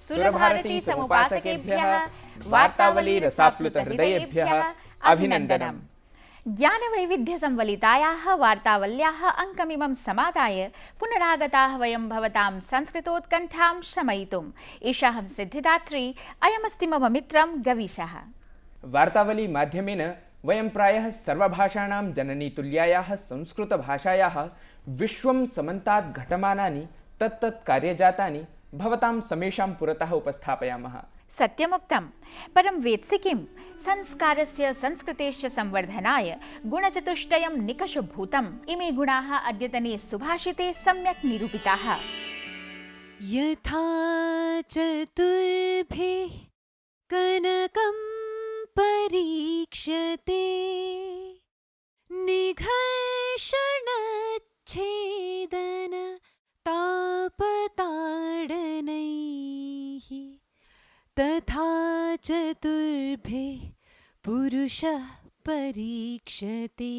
सुरभारती समुपासकेभ्यः वार्तावली रसाप्लुत हृदयेभ्यः अभिनन्दनम्। ज्ञानवैविध्यसंवलितायाः वार्तावल्याः अङ्कमिमं समादाय पुनरागताः वयं भवतां संस्कृतोत्कण्ठां शमयितुम्। एषाहं सिद्धिदात्री, अयमस्ति मम मित्रं गवीशः। वार्तावली माध्यमेन वयं प्रायः सर्वभाषाणां जननीतुल्यायाः संस्कृतभाषायाः विश्वं समन्तात् घटमानानि तत्तत् कार्यजातानि भवतां समेषां पुरतः उपस्थापयामः। सत्यमुक्तं, परं वेत्सि किं? संस्कारस्य संस्कृतेश्च संवर्धनाय गुणचतुष्टयं निकषभूतम्। इमे गुणाः अद्यतने सुभाषिते सम्यक् निरूपिताः। यथा चतुर्भिः कनकं परीक्ष्यते निघर्षणच्छेदन तापताडनैः तथा चतुर्भिः पुरुषः परीक्ष्यते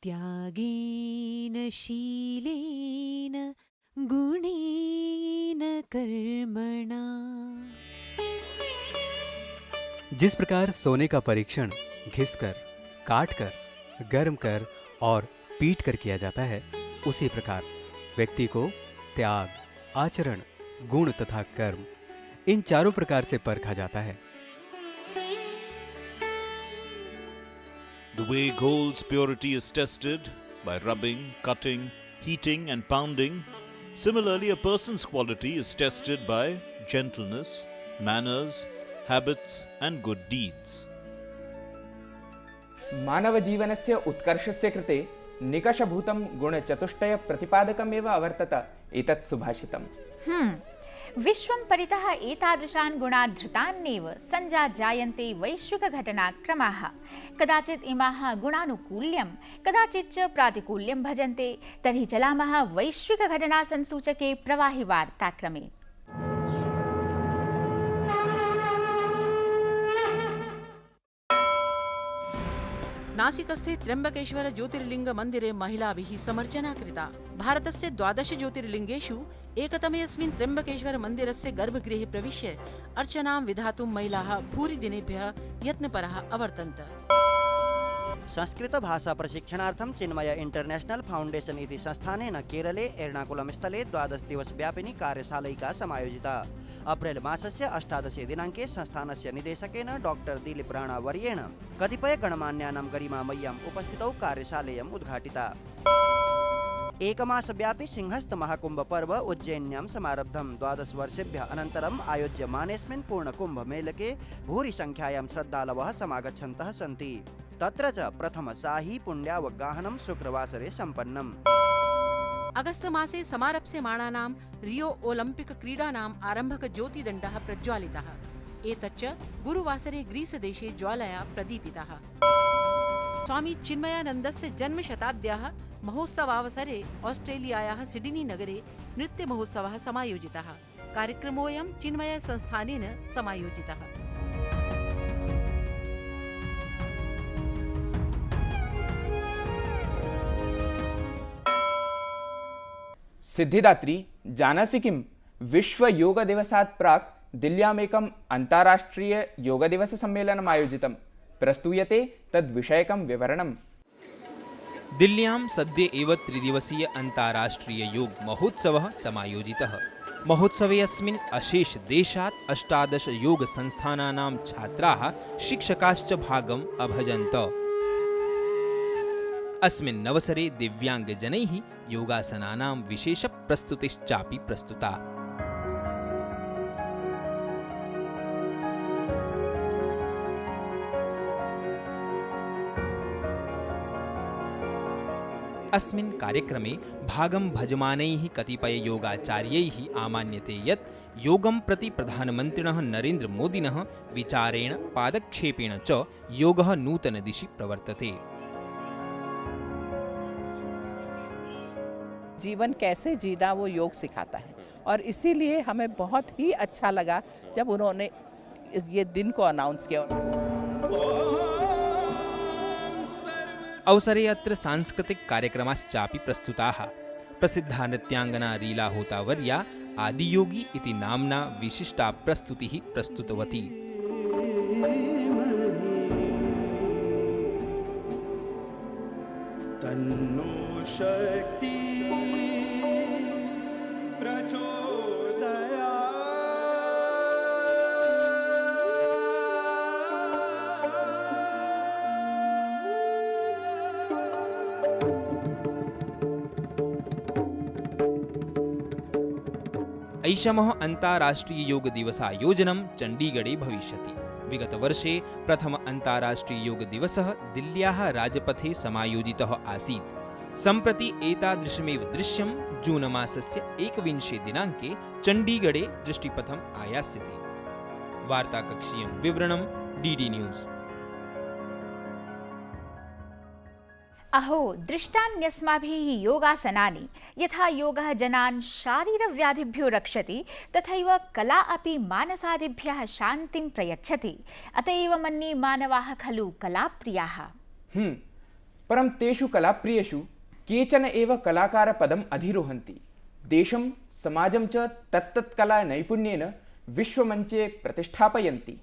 त्यागेन शीलेन गुणेन कर्मणा। जिस प्रकार सोने का परीक्षण घिसकर, काटकर, गर्म कर और पीट कर किया जाता है, उसी प्रकार व्यक्ति को त्याग, आचरण, गुण तथा कर्म, इन चारों प्रकार से परखा जाता है। The way gold's purity is tested by rubbing, cutting, heating and pounding, similarly a person's quality is tested by gentleness, manners, habits and good deeds. मानव जीवनस्य उत्कर्षस्य कृते निकषभूतं गुणचतुष्टय प्रतिपादकमेव अवर्तत एतत् सुभाषितम्। विश्वं परितः एतादृशान् गुणान् धृतान्नेव सञ्जायन्ते वैश्विकघटनाक्रमाः। कदाचित् इमाः गुणानुकूल्यं, कदाचित् च प्रातिकूल्यं भजन्ते। तर्हि चलामः वैश्विकघटनासंसूचके प्रवाहि वार्ताक्रमे। नासिकस्थे त्र्यम्बकेश्वर ज्योतिर्लिंग मन्दिरे महिलाभिः समर्चना कृता। भारतस्य 12 ज्योतिर्लिङ्गेषु एकतमेऽस्मिन् त्र्यम्बकेश्वर मन्दिरस्य गर्भगृहे प्रविश्य अर्चनां विधातुं महिलाः भूरि दिनेभ्यः यत्नपराः अवर्तन्त। संस्कृत भाषा प्रशिक्षणार्थं चिन्मय इंटरनेशनल फाउंडेशन इति संस्थानेन केरले एर्णाकुलम स्थले 12 दिवसव्यापिनी कार्यशालिका समायोजिता। अप्रैल मासस्य 18 दिनाङ्के संस्थानस्य निदेशकेन डॉक्टर दिलीप राणा वर्येण कतिपय गणमान्यानां गरिमामय्याम् उपस्थितौ कार्यशालेयम् उद्घाटिता। एकमासव्यापी सिंहस्थ महाकुंभ पर्व उज्जैन्यां समारब्धम्। 12 वर्षेभ्यः अनन्तरम् आयोज्यमानेऽस्मिन् पूर्णकुम्भमेलके भूरि संख्यायां श्रद्धालवः समागच्छन्तः सन्ति। तत्र च प्रथम शाही पुण्यावगाहनं शुक्रवासरे सम्पन्नम्। अगस्त मासे समारप्स्यमाणानां रियो ओलम्पिक क्रीडानाम् आरम्भक ज्योतिदण्डः प्रज्वालितः। एतच्च गुरुवासरे ग्रीस देशे ज्वालया प्रदीपितः। स्वामी चिन्मयानन्दस्य जन्मशताब्द्याः महोत्सवावसरे ऑस्ट्रेलियायाः सिडनी नगरे नृत्यमहोत्सवः समायोजितः। कार्यक्रमोऽयं चिन्मय संस्थानेन समायोजितः। सिद्धिदात्री, जानासि किं? विश्व योग दिवसात् प्राक् दिल्ल्यामेकम् अन्ताराष्ट्रीय योग दिवस सम्मेलनम् आयोजितम्। प्रस्तूयते तद्विषयकं विवरणम्। दिल्ल्यां सद्य एव त्रिदिवसीय अन्ताराष्ट्रीय योग महोत्सवः समायोजितः। महोत्सवे अस्मिन् अशेष देशात् 18 योग संस्थानानां छात्राः शिक्षकाश्च भागम् अभजन्त। अस्मिन् अवसरे दिव्यांगजनैः योगासनानां विशेष प्रस्तुतिश्चापि प्रस्तुता। अस्मिन् कार्यक्रमे भागं भजमानैः कतिपय योगाचार्यैः आमान्यते यत् योगं प्रति प्रधानमन्त्रिणः नरेन्द्र मोदिनः विचारेण पादक्षेपेण च योगः नूतन दिशि प्रवर्तते। जीवन कैसे जीना वो योग सिखाता है और इसीलिए हमें बहुत ही अच्छा लगा जब उन्होंने ये दिन को अनाउंस किया। अवसरे अत्र सांस्कृतिक कार्यक्रमाश्चापि प्रस्तुताः। प्रसिद्धा नृत्यांगना रीला होतावर्या आदियोगी इति नाम्ना विशिष्टा प्रस्तुतिः प्रस्तुतवती। तन्नो शक्ति प्रचोदयात्। ऐषमः अन्ताराष्ट्रिययोगदिवसायोजनं चण्डीगढे भविष्यति। विगतवर्षे प्रथम अन्ताराष्ट्रिययोगदिवसः दिल्ल्याः राजपथे समायोजितः आसीत्। सम्प्रति एतादृशमेव दृश्यं जून मासस्य 21 दिनाङ्के चण्डीगढे दृष्टिपथम् आयास्यति। वार्ताकक्षीयं विवरणं डीडी न्यूज़। अहो दृष्टान्यस्माभिः योगासनानि यथा योगः जनान् शारीरव्याधिभ्यो रक्षति तथैव कला अपि मानसादिभ्यः शान्तिं प्रयच्छति। अत एव मन्ये मानवाः खलु कलाप्रियाः। परं तेषु कलाप्रियेषु केचन एव कलाकारपदम् अधिरोहन्ति। देशं समाजं च तत्तत्कला नैपुण्येन विश्वमञ्चे प्रतिष्ठापयन्ति।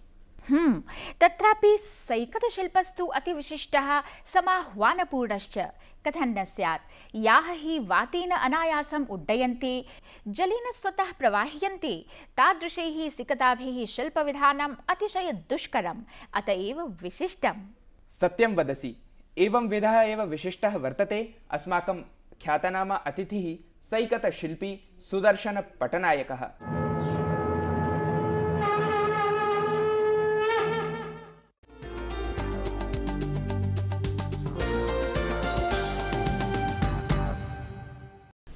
तत्रापि सैकतशिल्पस्तु अतिविशिष्टः समाह्वानपूर्णश्च कथं न स्यात्। याः हि वातेन अनायासम् उड्डयन्ते जलेन स्वतः प्रवाह्यन्ते तादृशैः सिकताभिः शिल्पविधानम् अतिशय दुष्करम् अत एव विशिष्टम्। सत्यं वदसि। एवं विधः एव विशिष्टः वर्तते अस्माकं ख्यातनामा अतिथिः सैकतशिल्पी सुदर्शनपटनायकः।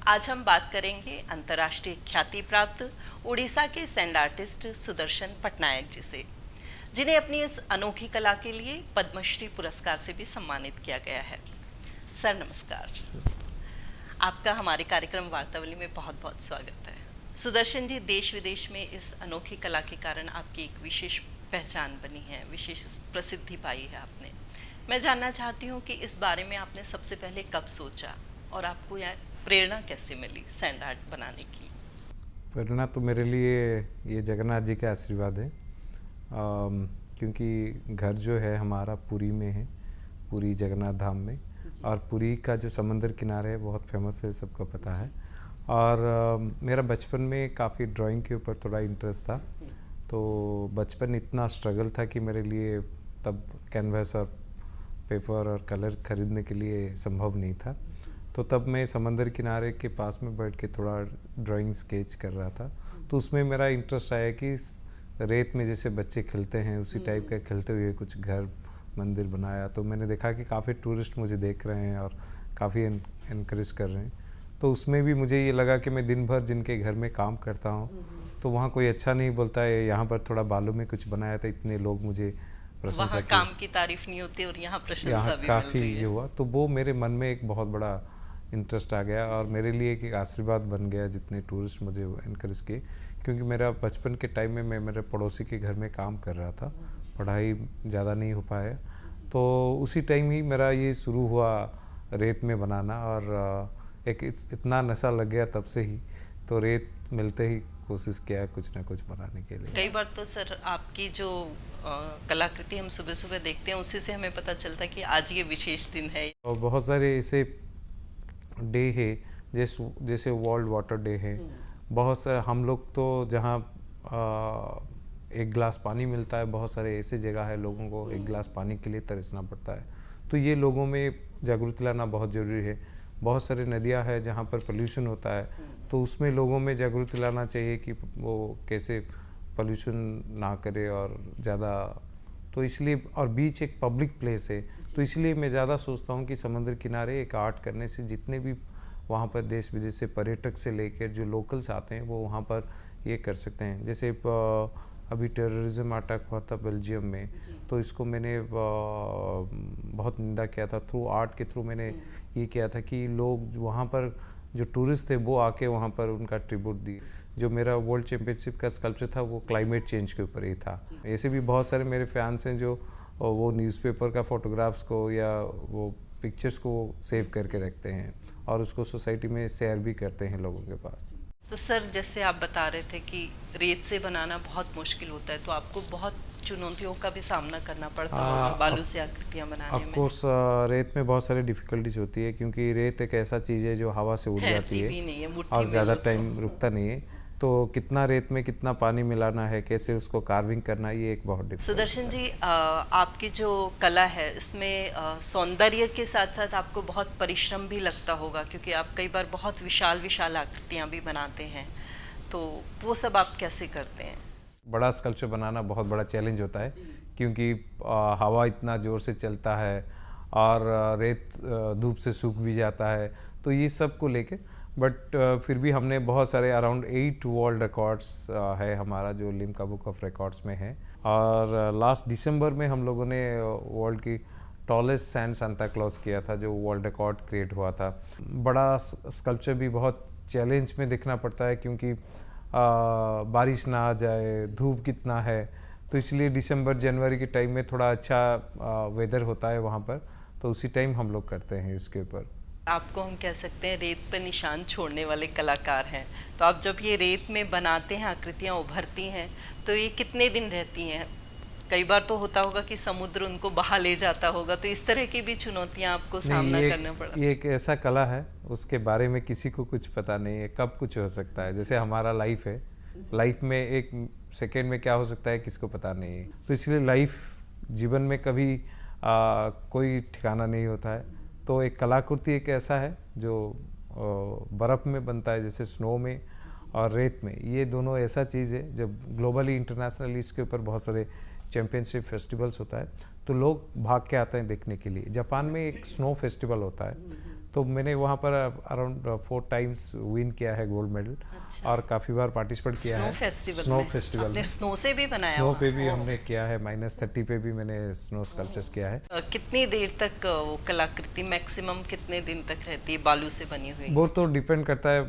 आज हम बात करेंगे अंतर्राष्ट्रीय ख्याति प्राप्त उड़ीसा के सैंड आर्टिस्ट सुदर्शन पटनायक जी से, जिन्हें अपनी इस अनोखी कला के लिए पद्मश्री पुरस्कार से भी सम्मानित किया गया है। सर नमस्कार, आपका हमारे कार्यक्रम वार्तावली में बहुत बहुत स्वागत है। सुदर्शन जी, देश विदेश में इस अनोखी कला के कारण आपकी एक विशेष पहचान बनी है, विशेष प्रसिद्धि पाई है आपने। मैं जानना चाहती हूँ कि इस बारे में आपने सबसे पहले कब सोचा और आपको यह प्रेरणा कैसे मिली सैंड आर्ट बनाने की? प्रेरणा तो मेरे लिए ये जगन्नाथ जी का आशीर्वाद है, क्योंकि घर जो है हमारा पुरी में है, पुरी जगन्नाथ धाम में। और पुरी का जो समंदर किनारे है बहुत फेमस है, सबको पता है। और मेरा बचपन में काफ़ी ड्राइंग के ऊपर थोड़ा इंटरेस्ट था, तो बचपन इतना स्ट्रगल था कि मेरे लिए तब कैनवास और पेपर और कलर खरीदने के लिए संभव नहीं था। तो तब मैं समंदर किनारे के पास में बैठ के थोड़ा ड्राइंग स्केच कर रहा था, तो उसमें मेरा इंटरेस्ट आया कि रेत में जैसे बच्चे खेलते हैं उसी टाइप का खेलते हुए कुछ घर मंदिर बनाया। तो मैंने देखा कि काफ़ी टूरिस्ट मुझे देख रहे हैं और काफ़ी इनकरेज कर रहे हैं। तो उसमें भी मुझे ये लगा कि मैं दिन भर जिनके घर में काम करता हूँ तो वहाँ कोई अच्छा नहीं बोलता है, यहाँ पर थोड़ा बालू में कुछ बनाया था, इतने लोग मुझे प्रशंसा वहाँ काम की तारीफ नहीं होती और यहाँ प्रशंसा भी काफ़ी ये हुआ। तो वो मेरे मन में एक बहुत बड़ा इंटरेस्ट आ गया और मेरे लिए एक आशीर्वाद बन गया जितने टूरिस्ट मुझे इनकरेज किए। क्योंकि मेरा बचपन के टाइम में मैं मेरे पड़ोसी के घर में काम कर रहा था, पढ़ाई ज़्यादा नहीं हो पाया, तो उसी टाइम ही मेरा ये शुरू हुआ रेत में बनाना। और एक इतना नशा लग गया तब से ही, तो रेत मिलते ही कोशिश किया कुछ ना कुछ बनाने के लिए। कई बार तो सर आपकी जो कलाकृति हम सुबह सुबह देखते हैं उसी से हमें पता चलता है कि आज ये विशेष दिन है। और बहुत सारे ऐसे डे है जैसे वर्ल्ड वाटर डे है, बहुत सारे हम लोग तो जहाँ एक गिलास पानी मिलता है, बहुत सारे ऐसे जगह है लोगों को एक गिलास पानी के लिए तरसना पड़ता है। तो ये लोगों में जागृति लाना बहुत ज़रूरी है। बहुत सारे नदियाँ हैं जहाँ पर पोल्यूशन होता है, तो उसमें लोगों में जागृति लाना चाहिए कि वो कैसे पोल्यूशन ना करे और ज़्यादा। तो इसलिए, और बीच एक पब्लिक प्लेस है, तो इसलिए मैं ज़्यादा सोचता हूँ कि समंदर किनारे एक आर्ट करने से जितने भी वहाँ पर देश विदेश से पर्यटक से लेकर जो लोकल्स आते हैं वो वहाँ पर ये कर सकते हैं। जैसे अभी टेररिज्म अटैक हुआ था बेल्जियम में, तो इसको मैंने बहुत निंदा किया था। थ्रू आर्ट के थ्रू मैंने ये किया था कि लोग वहाँ पर जो टूरिस्ट थे वो आके वहाँ पर उनका ट्रिब्यूट दिए। जो मेरा वर्ल्ड चैम्पियनशिप का स्कल्पचर था वो क्लाइमेट चेंज के ऊपर ही था। ऐसे भी बहुत सारे मेरे फैंस हैं जो वो न्यूज़पेपर का फोटोग्राफ्स को या वो पिक्चर्स को सेव करके रखते हैं और उसको सोसाइटी में शेयर भी करते हैं लोगों के पास। तो सर जैसे आप बता रहे थे कि रेत से बनाना बहुत मुश्किल होता है, तो आपको बहुत चुनौतियों का भी सामना करना पड़ता होगा बालू से आकृतियां बनाने में। ऑफ कोर्स रेत में बहुत सारी डिफिकल्टीज होती है, क्योंकि रेत एक ऐसा चीज़ है जो हवा से उड़ जाती है और ज़्यादा टाइम रुकता नहीं है। तो कितना रेत में कितना पानी मिलाना है, कैसे उसको कार्विंग करना, ये एक बहुत डिफिकल्ट। सुदर्शन जी, आपकी जो कला है इसमें सौंदर्य के साथ साथ आपको बहुत परिश्रम भी लगता होगा, क्योंकि आप कई बार बहुत विशाल विशाल आकृतियां भी बनाते हैं, तो वो सब आप कैसे करते हैं? बड़ा स्कल्पचर बनाना बहुत बड़ा चैलेंज होता है, क्योंकि हवा इतना ज़ोर से चलता है और रेत धूप से सूख भी जाता है, तो ये सब को लेके बट फिर भी हमने बहुत सारे अराउंड 8 वर्ल्ड रिकॉर्ड्स है हमारा जो लिम्का बुक ऑफ रिकॉर्ड्स में है। और लास्ट दिसंबर में हम लोगों ने वर्ल्ड की टॉलेस्ट सैंड सांता क्लॉज किया था, जो वर्ल्ड रिकॉर्ड क्रिएट हुआ था। बड़ा स्कल्पचर भी बहुत चैलेंज में देखना पड़ता है, क्योंकि बारिश ना आ जाए, धूप कितना है, तो इसलिए दिसंबर जनवरी के टाइम में थोड़ा अच्छा वेदर होता है वहाँ पर, तो उसी टाइम हम लोग करते हैं इसके ऊपर। आपको हम कह सकते हैं रेत पर निशान छोड़ने वाले कलाकार हैं। तो आप जब ये रेत में बनाते हैं, आकृतियाँ उभरती हैं, तो ये कितने दिन रहती हैं? कई बार तो होता होगा कि समुद्र उनको बहा ले जाता होगा, तो इस तरह की भी चुनौतियाँ आपको सामना करना पड़ा? ये एक ऐसा कला है, उसके बारे में किसी को कुछ पता नहीं है, कब कुछ हो सकता है। जैसे हमारा लाइफ है, लाइफ में एक सेकेंड में क्या हो सकता है किसको पता नहीं है, तो इसलिए लाइफ जीवन में कभी कोई ठिकाना नहीं होता है। तो एक कलाकृति एक ऐसा है जो बर्फ़ में बनता है, जैसे स्नो में और रेत में, ये दोनों ऐसा चीज़ है जब ग्लोबली इंटरनेशनली इसके ऊपर बहुत सारे चैम्पियनशिप फेस्टिवल्स होता है, तो लोग भाग के आते हैं देखने के लिए। जापान में एक स्नो फेस्टिवल होता है, तो मैंने वहाँ पर अराउंड 4 टाइम्स विन किया है गोल्ड मेडल। अच्छा। और काफ़ी बार पार्टिसिपेट किया है स्नो फेस्टिवल में। स्नो से भी बनाया? स्नो पे भी हमने किया है, -30 पे भी मैंने स्नो स्कल्पचर्स किया है। कितनी देर तक वो कलाकृति मैक्सिमम कितने दिन तक रहती है बालू से बनी हुई? वो तो डिपेंड करता है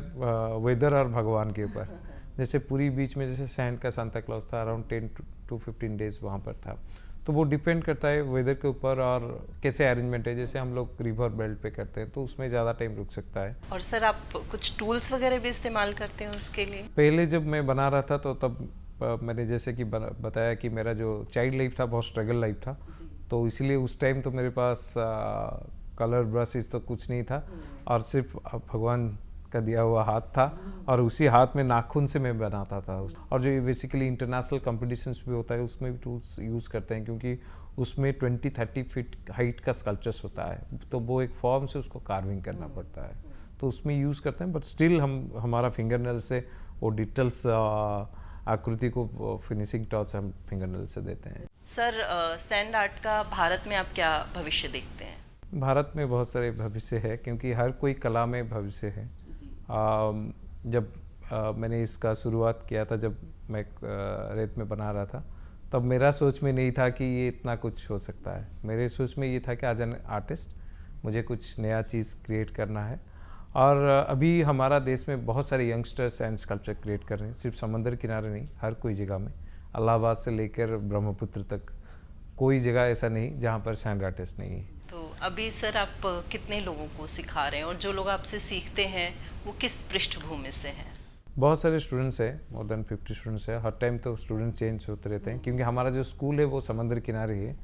वेदर और भगवान के ऊपर। जैसे पूरी बीच में जैसे सैंड का सांता क्लॉज था, अराउंड 10 to 15 डेज वहाँ पर था, तो वो डिपेंड करता है वेदर के ऊपर और कैसे अरेंजमेंट है। जैसे हम लोग रिवर बेल्ट पे करते हैं, तो उसमें ज़्यादा टाइम रुक सकता है। और सर आप कुछ टूल्स वगैरह भी इस्तेमाल करते हैं उसके लिए? पहले जब मैं बना रहा था, तो तब मैंने जैसे कि बताया कि मेरा जो चाइल्ड लाइफ था बहुत स्ट्रगल लाइफ था, तो इसलिए उस टाइम तो मेरे पास कलर ब्रशेस तो कुछ नहीं था, और सिर्फ भगवान का दिया हुआ हाथ था, और उसी हाथ में नाखून से मैं बनाता था। और जो बेसिकली इंटरनेशनल कॉम्पिटिशन्स भी होता है, उसमें भी टूल्स यूज़ करते हैं, क्योंकि उसमें 20-30 फीट हाइट का स्कल्पचर्स होता है, तो वो एक फॉर्म से उसको कार्विंग करना पड़ता है, तो उसमें यूज़ करते हैं। बट स्टिल हमारा फिंगरनेल से वो डिटेल्स आकृति को फिनिशिंग टच हम फिंगरनेल से देते हैं। सर सैंड आर्ट का भारत में आप क्या भविष्य देखते हैं? भारत में बहुत सारे भविष्य है, क्योंकि हर कोई कला में भविष्य है। जब मैंने इसका शुरुआत किया था, जब मैं रेत में बना रहा था, तब मेरा सोच में नहीं था कि ये इतना कुछ हो सकता है। मेरे सोच में ये था कि एज एन आर्टिस्ट मुझे कुछ नया चीज़ क्रिएट करना है। और अभी हमारा देश में बहुत सारे यंगस्टर्स एंड स्कल्पचर क्रिएट कर रहे हैं, सिर्फ समंदर किनारे नहीं, हर कोई जगह में। इलाहाबाद से लेकर ब्रह्मपुत्र तक कोई जगह ऐसा नहीं जहाँ पर सैंड आर्टिस्ट नहीं है। तो अभी सर आप कितने लोगों को सिखा रहे हैं, और जो लोग आपसे सीखते हैं वो किस पृष्ठभूमि से हैं? बहुत सारे स्टूडेंट्स हैं, मोर देन 50 स्टूडेंट्स हैं। हर टाइम तो स्टूडेंट्स चेंज होते रहते हैं, क्योंकि हमारा जो स्कूल है वो समंदर किनारे है,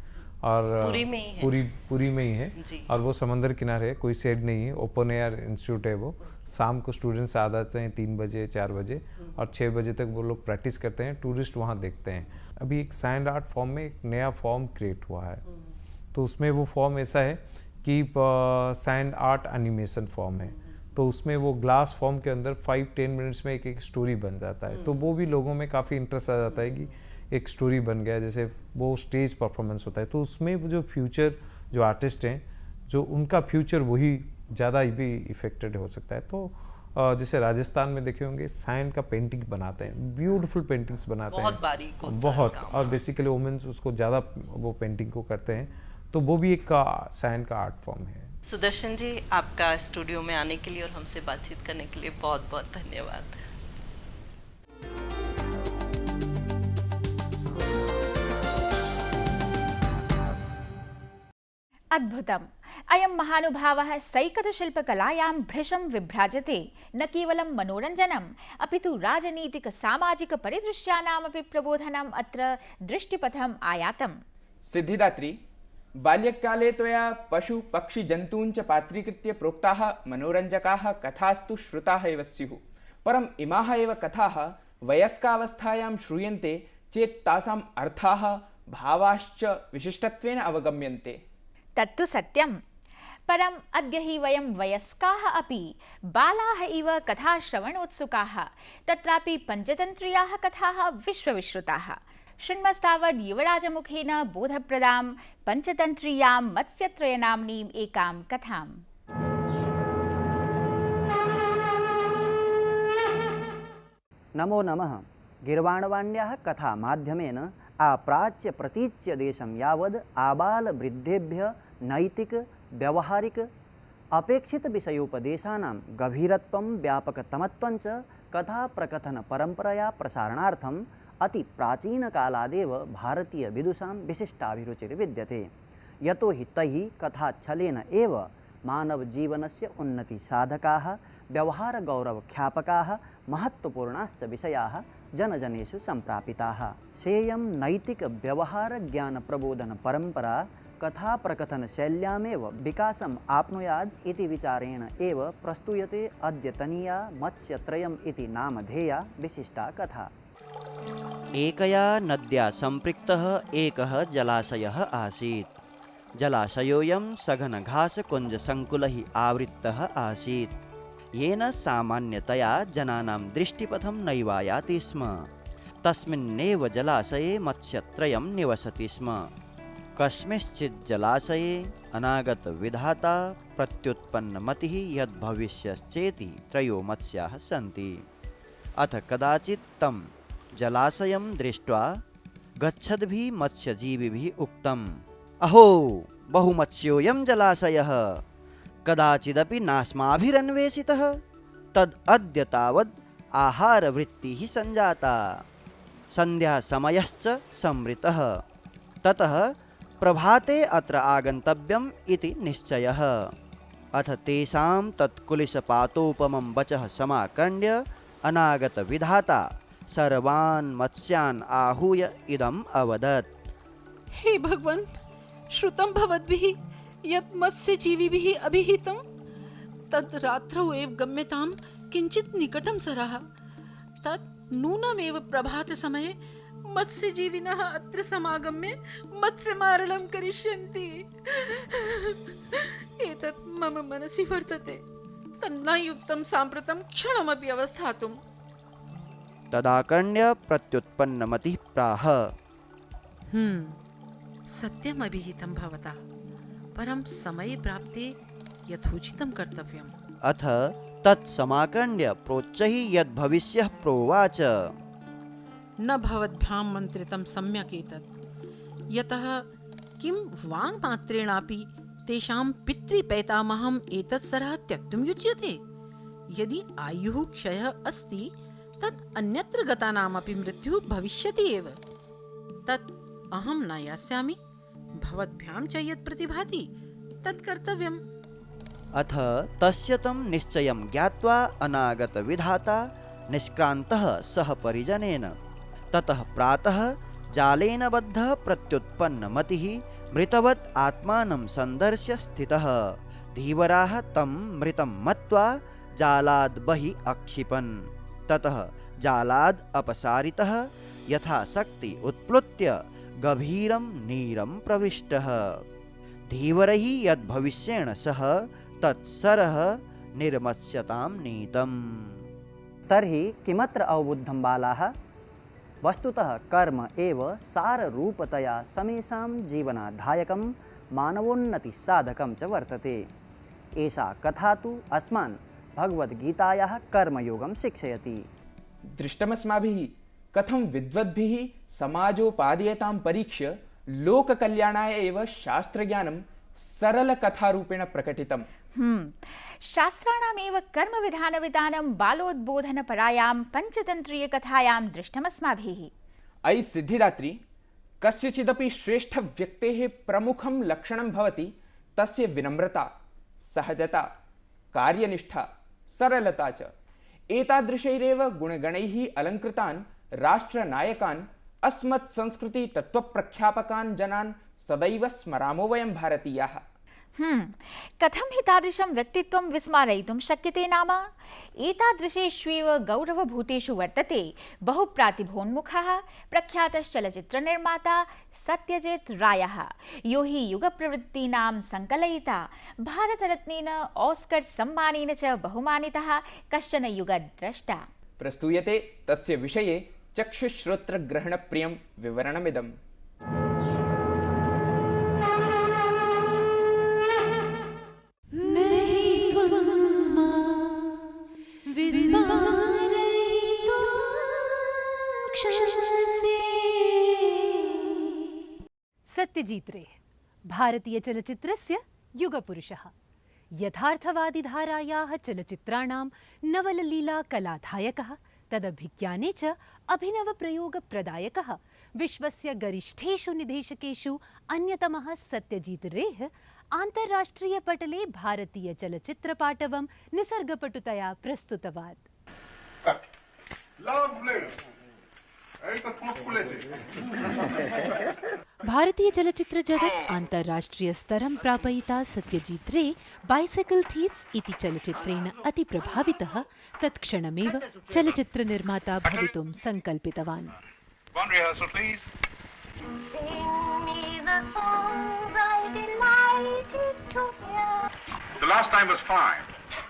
और पुरी में ही है। पुरी में ही है, और वो समंदर किनारे है, कोई शेड नहीं है, ओपन एयर इंस्टीट्यूट है वो। शाम को स्टूडेंट्स आ जाते हैं 3 बजे 4 बजे, और 6 बजे तक वो लोग प्रैक्टिस करते हैं, टूरिस्ट वहाँ देखते हैं। अभी एक सैंड आर्ट फॉर्म में एक नया फॉर्म क्रिएट हुआ है, तो उसमें वो फॉर्म ऐसा है कि सैंड आर्ट एनिमेशन फॉर्म है, तो उसमें वो ग्लास फॉर्म के अंदर 5-10 मिनट्स में एक स्टोरी बन जाता है। तो वो भी लोगों में काफ़ी इंटरेस्ट आ जाता है कि एक स्टोरी बन गया, जैसे वो स्टेज परफॉर्मेंस होता है। तो उसमें वो जो फ्यूचर जो आर्टिस्ट हैं, जो उनका फ्यूचर वही ज़्यादा भी इफेक्टेड हो सकता है। तो जैसे राजस्थान में देखे होंगे सैंड का पेंटिंग बनाते हैं, ब्यूटीफुल पेंटिंग्स बनाते हैं, बहुत बारीक होता है बहुत, काम। और बेसिकली वुमेन्स उसको ज़्यादा वो पेंटिंग को करते हैं, तो वो भी एक सैंड का आर्ट फॉर्म है। सुदर्शन जी, आपका स्टूडियो में आने के लिए और हमसे बातचीत करने के लिए बहुत बहुत धन्यवाद। अद्भुतम। अयं महानुभावः सैकतशिल्पकलायां भृशं विभ्राजते न केवलं मनोरञ्जनम् अपि तु राजनीतिक-सामाजिक-परिदृश्यानामपि प्रबोधनम् अत्र दृष्टिपथम् आयातम्। सिद्धिदात्री, बाल्यकाले त्वया पशु पक्षि जन्तून् च पात्रीकृत्य प्रोक्ताः मनोरञ्जकाः कथास्तु श्रुताः एव स्युः, परम् इमाः एव कथाः वयस्कावस्थायां श्रूयन्ते चेत् तासाम् अर्थाः भावाश्च विशिष्टत्वेन अवगम्यन्ते। तत्तु सत्यम्, परम् अद्य हि वयं वयस्काः अपि बालाः इव कथाश्रवणोत्सुकाः। तत्रापि पञ्चतन्त्रीयाः कथाः विश्वविश्रुताः। शृण्मस्तावद् युवराजमुखेन बोधप्रदां पञ्चतन्त्रीयां मत्स्यत्रयनाम्नीम् एकां कथाम्। नमो नमः। गीर्वाणवाण्याः कथा माध्यमेन आप्राच्य प्रतीच्य देशं यावद् आबालवृद्धेभ्यः नैतिक व्यावहारिक अपेक्षित विषयोपदेशानां गभीरत्वं व्यापकतमत्वं च कथा प्रकथन परम्परया प्रसारणार्थम् अति प्राचीनकालादेव भारतीयविदुषां विशिष्टाभिरुचिर्विद्यते। यतो हि तैः कथाच्छलेन एव मानवजीवनस्य उन्नतिसाधकाः व्यवहारगौरवख्यापकाः महत्त्वपूर्णाश्च विषयाः जनजनेषु सम्प्रापिताः। सेयं नैतिकव्यवहारज्ञानप्रबोधनपरम्परा कथाप्रकथनशैल्यामेव विकासम् आप्नुयात् इति विचारेण एव प्रस्तूयते अद्यतनीया मत्स्यत्रयम् इति नामधेया विशिष्टा कथा। एकया नद्या सम्पृक्तः एकः जलाशयः आसीत्। जलाशयोऽयं सघनघासकुञ्जसङ्कुलैः आवृत्तः आसीत्, येन सामान्यतया जनानां दृष्टिपथं नैवायाति स्म। तस्मिन्नेव जलाशये मत्स्यत्रयं निवसति स्म। कस्मिंश्चित् जलाशये अनागतविधाता प्रत्युत्पन्नमतिः यद्भविष्यश्चेति त्रयो मत्स्याः सन्ति। अथ कदाचित् तं जलाशयं दृष्ट्वा गच्छद्भिः मत्स्यजीविभिः उक्तम्, अहो बहुमत्स्योऽयं जलाशयः, कदाचिदपि नास्माभिरन्वेषितः। तद् अद्य तावद् आहारवृत्तिः सञ्जाता, सन्ध्यासमयश्च संवृतः। ततः प्रभाते अत्र आगन्तव्यम् इति निश्चयः। अथ तेषां तत्कुलिशपातोपमं वचः समाकर्ण्य अनागतविधाता सर्वान् मत्स्यान् आहूय इदम् अवदत्। हे भगवन्, श्रुतं भवद्भिः यत् मत्स्यजीविभिः अभिहितं तद् रात्रौ एव गम्यतां किञ्चित् निकटं सरः। तत् नूनमेव प्रभातसमये मत्स्यजीविनः अत्र समागम्य मत्स्यमारणं करिष्यन्ति। एतत् मम मनसि वर्तते, तन्न युक्तं साम्प्रतं क्षणमपि अवस्थातुम्। तदाकर्ण्य प्रत्युत्पन्नमतिः प्राह, सत्यमभिहितं भवता, परं समये प्राप्ते यथोचितं कर्तव्यम्। अथ तत्समाकर्ण्य प्रोच्चैः यद्भविष्यः प्रोवाच, न भवद्भ्यां मन्त्रितं सम्यक् एतत्, यतः किं वाङ्मात्रेणापि तेषां पितृपैतामहम् एतत् सरः त्यक्तुं युज्यते। यदि आयुः क्षयः अस्ति तत् अन्यत्र गतानामपि मृत्युः भविष्यति एव। तत् अहं न यास्यामि, भवद्भ्यां च यत् प्रतिभाति तत् कर्तव्यम्। अथ तस्य तं निश्चयं ज्ञात्वा अनागतविधाता निष्क्रान्तः सह परिजनेन। ततः प्रातः जालेन बद्धः प्रत्युत्पन्नमतिः मृतवत् आत्मानं सन्दर्श्य स्थितः। धीवराः तं मृतं मत्वा जालाद् बहिः अक्षिपन्। ततः जालाद् अपसारितः यथाशक्ति उत्प्लुत्य गभीरं नीरं प्रविष्टः। धीवरैः यद्भविष्येण सह तत्सरः निर्मत्स्यतां नीतम्। तर्हि किमत्र अवबुद्धं बालाः? वस्तुतः कर्म एव साररूपतया समेषां जीवनाधायकं मानवोन्नतिसाधकं च वर्तते। एषा कथा तु अस्मान् भगवद्गीतायाः कर्मयोगं शिक्षयति। दृष्टमस्माभिः कथं विद्वद्भिः समाजोपादेयतां परीक्ष्य लोककल्याणाय एव शास्त्रज्ञानं सरलकथारूपेण प्रकटितम्। शास्त्राणामेव कर्मविधानविधानं बालोद्बोधनपरायां पञ्चतन्त्रीयकथायां दृष्टमस्माभिः। अयि सिद्धिदात्री, कस्यचिदपि श्रेष्ठव्यक्तेः प्रमुखं लक्षणं भवति तस्य विनम्रता, सहजता, कार्यनिष्ठा, सरलता च एतादृशैरेव गुणगणैः अलङ्कृतान् राष्ट्रनायकान् अस्मत् संस्कृति तत्त्वप्रख्यापकान् जनान् सदैव स्मरामो वयं भारतीयाः। कथं हि तादृशं व्यक्तित्वं विस्मारयितुं शक्यते नाम? एतादृशेष्वेव गौरवभूतेषु वर्तते बहुप्रातिभोन्मुखः प्रख्यातश्चलच्चित्रनिर्माता सत्यजित् रायः, यो हि युगप्रवृत्तीनां सङ्कलयिता, भारतरत्नेन, ऑस्कर् सम्मानेन च बहुमानितः कश्चन युगद्रष्टा। प्रस्तूयते तस्य विषये चक्षुश्रोत्रग्रहणप्रियं विवरणमिदम्। सत्यजीत् रे भारतीयचलच्चित्रस्य युगपुरुषः, यथार्थवादिधारायाः चलच्चित्राणां नवललीलाकलाधायकः, तदभिज्ञाने च अभिनवप्रयोगप्रदायकः, विश्वस्य गरिष्ठेषु निदेशकेषु अन्यतमः सत्यजीत् रेः आन्तर्राष्ट्रीयपटले भारतीयचलच्चित्रपाटवं निसर्गपटुतया प्रस्तुतवान्। भारतीय चलचित्र जगत् आन्तर्राष्ट्रीय स्तरं प्रापयिता सत्यजीत् रे बाइसिकल थीव्स इति चलचित्रेण अति प्रभावितः तत्क्षणमेव चलचित्रनिर्माता भवितुं सङ्कल्पितवान्।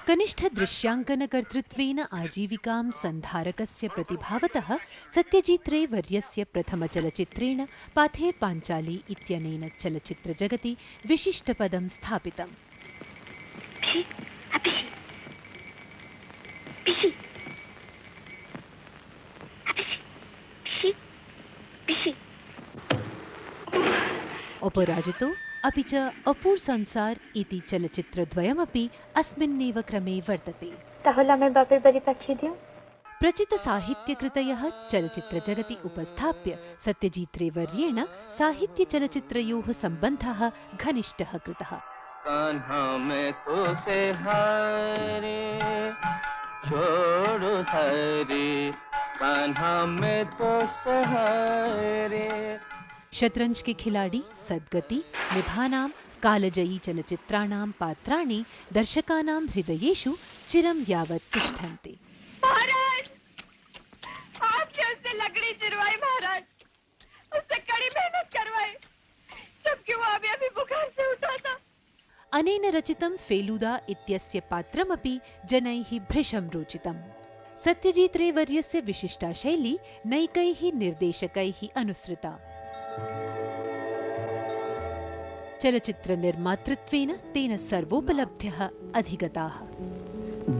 कनिष्ठदृश्याङ्कनकर्तृत्वेन आजीविकां सन्धारकस्य प्रतिभावतः सत्यजीत् रे वर्यस्य प्रथमचलचित्रेण पाथे पाञ्चाली इत्यनेन चलचित्रजगति विशिष्टपदं स्थापितम्। अपराजितो अपि च अपूर् संसार इति चलचित्रद्वयमपि अस्मिन्नेव क्रमे वर्तते। प्रचितसाहित्यकृतयः चलचित्रजगति उपस्थाप्य सत्यजीत् रे वर्येण साहित्यचलचित्रयोः सम्बन्धः घनिष्ठः कृतः। शतरंज के खिलाड़ी, सद्गति, निभानां, कालजयी चलचित्राणां पात्राणि दर्शकानां हृदयेषु चिरं यावत् तिष्ठन्ति। महाराज, आपने उससे लकड़ी चिरवाई महाराज, उससे कड़ी मेहनत करवाई, जबकि वो अभी बुखार से उठा था। अनेन रचितं फेलूदा इत्यस्य पात्रमपि जनैः भृशं रोचितम्। सत्यजीत् रे वर्यस्य विशिष्टा शैली नैकैः निर्देशकैः अनुसृता। चलचित्रनिर्मातृत्वेन तेन सर्वोपलब्ध्यः अधिगताः।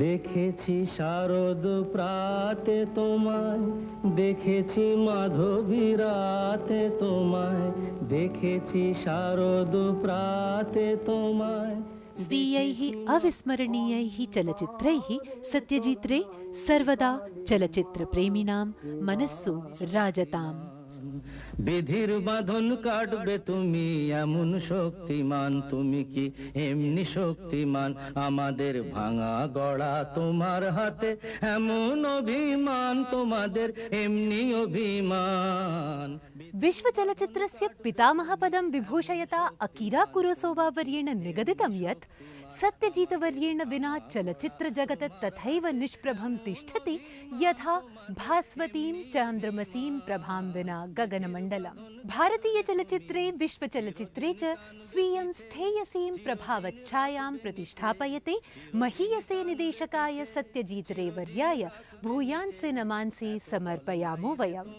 দেখেছি শারদ প্রাতে তোমায়, দেখেছি মাধবী রাতে তোমায়, দেখেছি শারদ প্রাতে তোমায়। स्वीयैः अविस्मरणीयैः चलचित्रैः सत्यजीत् रे सर्वदा चलचित्रप्रेमिणां मनस्सु राजताम्। বিধির বাঁধন কাটবে তুমি, এমন শক্তিমান তুমি কি এমনি শক্তিমান, আমাদের ভাঙা গড়া তোমার হাতে এমন অভিমান, তোমাদের এমনি অভিমান। विश्व चलचित्रस्य पितामहपदं विभूषयता अकीरा कुरोसोवा वर्येण निगदितं यत् सत्यजीत् वर्येण विना चलचित्रजगत् तथैव निष्प्रभं तिष्ठति यथा भास्वतीं चान्द्रमसीं प्रभां विना गगनमण्डलम्। भारतीयचलचित्रे विश्वचलचित्रे च स्वीयं स्थेयसीं प्रभावच्छायां प्रतिष्ठापयते महीयसे निदेशकाय सत्यजीत् रे वर्याय भूयांसि नमांसि समर्पयामो वयम्।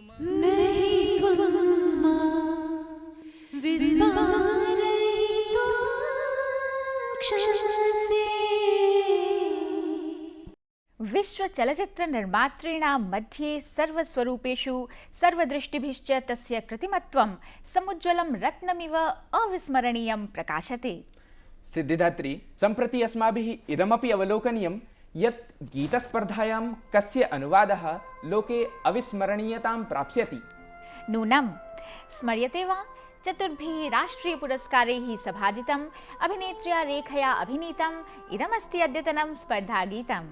विश्व चलचित्र निर्मातॄणां मध्ये सर्वस्वरूपेषु सर्वदृष्टिभिश्च तस्य कृतिमत्वं समुज्ज्वलं रत्नमिव अविस्मरणीयं प्रकाशते। सिद्धिदात्री, सम्प्रति अस्माभिः इदमपि अवलोकनीयं यत् गीतस्पर्धायां कस्य अनुवादः लोके अविस्मरणीयतां प्राप्स्यति। नूनं स्मर्यते वा चतुर्भिः राष्ट्रीयपुरस्कारैः सभाजितम् अभिनेत्र्या रेखया अभिनीतम् इदमस्ति अद्यतनं स्पर्धागीतम्।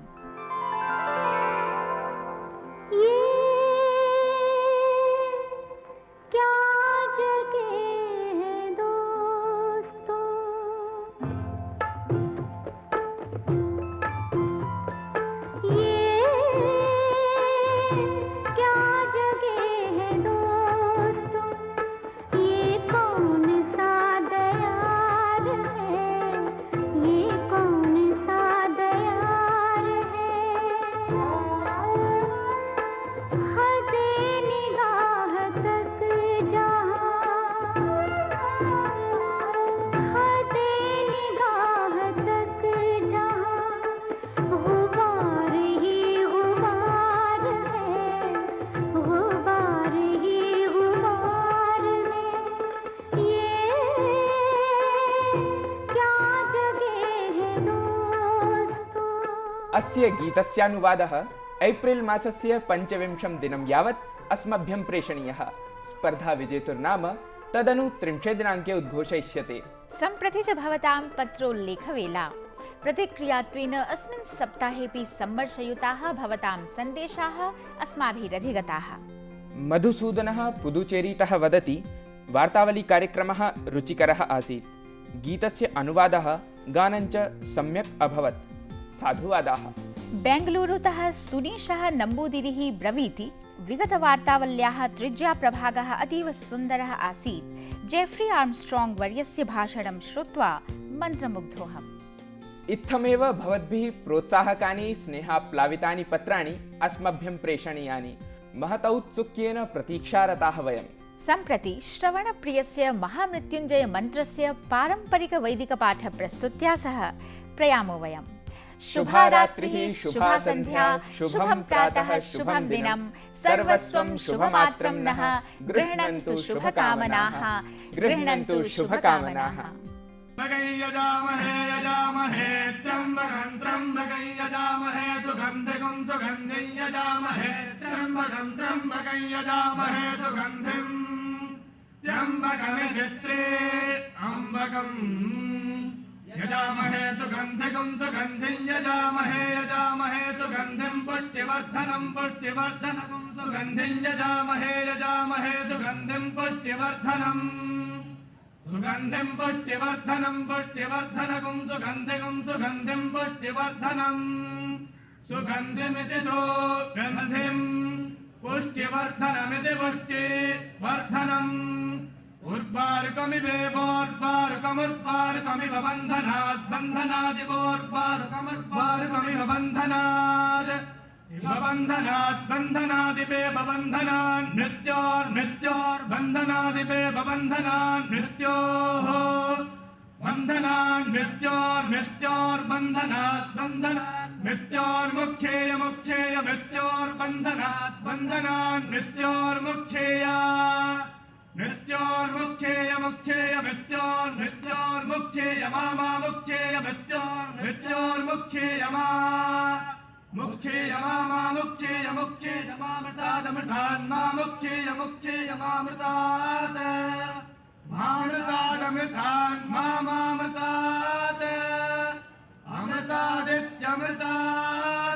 अस्य गीतस्यानुवादः एप्रिल् मासस्य 25 दिनं यावत् अस्मभ्यं प्रेषणीयः। स्पर्धा विजेतुर्नाम तदनु 30 दिनाङ्के उद्घोषयिष्यते। सम्प्रति च भवतां पत्रोल्लेखवेला। प्रतिक्रियात्वेन अस्मिन् सप्ताहेऽपि सम्मर्शयुताः भवतां सन्देशाः अस्माभिरधिगताः। मधुसूदनः पुदुचेरीतः वदति, वार्तावली कार्यक्रमः रुचिकरः आसीत्। गीतस्य अनुवादः गानञ्च सम्यक् अभवत्। साधुवादाः। बेङ्गलूरुतः सुनीशः नम्बूदिरिः ब्रवीति, विगतवार्तावल्याः त्रिज्याप्रभागः अतीव सुन्दरः आसीत्। जेफ्री आर्मस्ट्राङ्ग् वर्यस्य भाषणं श्रुत्वा मन्त्रमुग्धोऽहम्। इत्थमेव भवद्भिः प्रोत्साहकानि स्नेहाप्लावितानि पत्राणि अस्मभ्यं प्रेषणीयानि। महतौत्सुक्येन प्रतीक्षारताः वयम्। सम्प्रति श्रवणप्रियस्य महामृत्युञ्जय मन्त्रस्य पारम्परिकवैदिकपाठप्रस्तुत्या सह प्रयामो वयम्। शुभा रात्रिः, शुभा सन्ध्या, शुभं प्रातः, शुभं दिनं, सर्वस्वं शुभमात्रं नः। गृह्णन्तु शुभकामनाः, गृह्णन्तु शुभकामनाः। यजामहे यजामहे त्र्यम्बकं त्र्यम्बकं यजामहे सुगन्धिं सुगन्धिं यजामहे त्र्यम्बकं त्र्यम्बकं यजामहे सुगन्धिं त्र्यम्बकमित्रे अम्बकं यजामहे सुगन्धिं सुगन्धिं यजामहे यजामहे सुगन्धिं पुष्टिवर्धनं पुष्टिवर्धनं सुगन्धिं यजामहे यजामहे सुगन्धिं पुष्टिवर्धनम् सुगन्धिं पुष्टिवर्धनं पुष्टिवर्धनकं सुगन्धिं सुगन्धिं पुष्टिवर्धनम् सुगन्धिमिति सुगन्धिं पुष्टिवर्धनमिति पुष्टिवर्धनम् उर्वारुकमिवेवोर्वारुकमुर्वारुकमिव बन्धनात् बन्धनादिवोर्वारुकमुर्वारुकमिव बन्धनात् बन्धनात् बन्धनादिवेव बन्धनान् मृत्योर्मृत्योर्बन्धनादिवेव बन्धनान् मृत्योः बन्धनान् मृत्योर्मृत्योर्बन्धनात् बन्धनान् मृत्योर्मुक्षेय मुक्षेय मृत्योर्बन्धनात् बन्धनान् मृत्योर्मुक्षेय मृत्योर्मुक्षेय मुक्षेय मृत्योर्मृत्योर्मुक्षेय मामा मुक्षेय मृत्योर्मृत्योर्मुक्षेय मा मुक्षेय मामा मुक्षेय मुक्षेय मामृतादमृतान् मा मुक्षेय मुक्षेय मामृतात् मामृतादमृतान् मामामृतात् अमृतादित्यमृतात्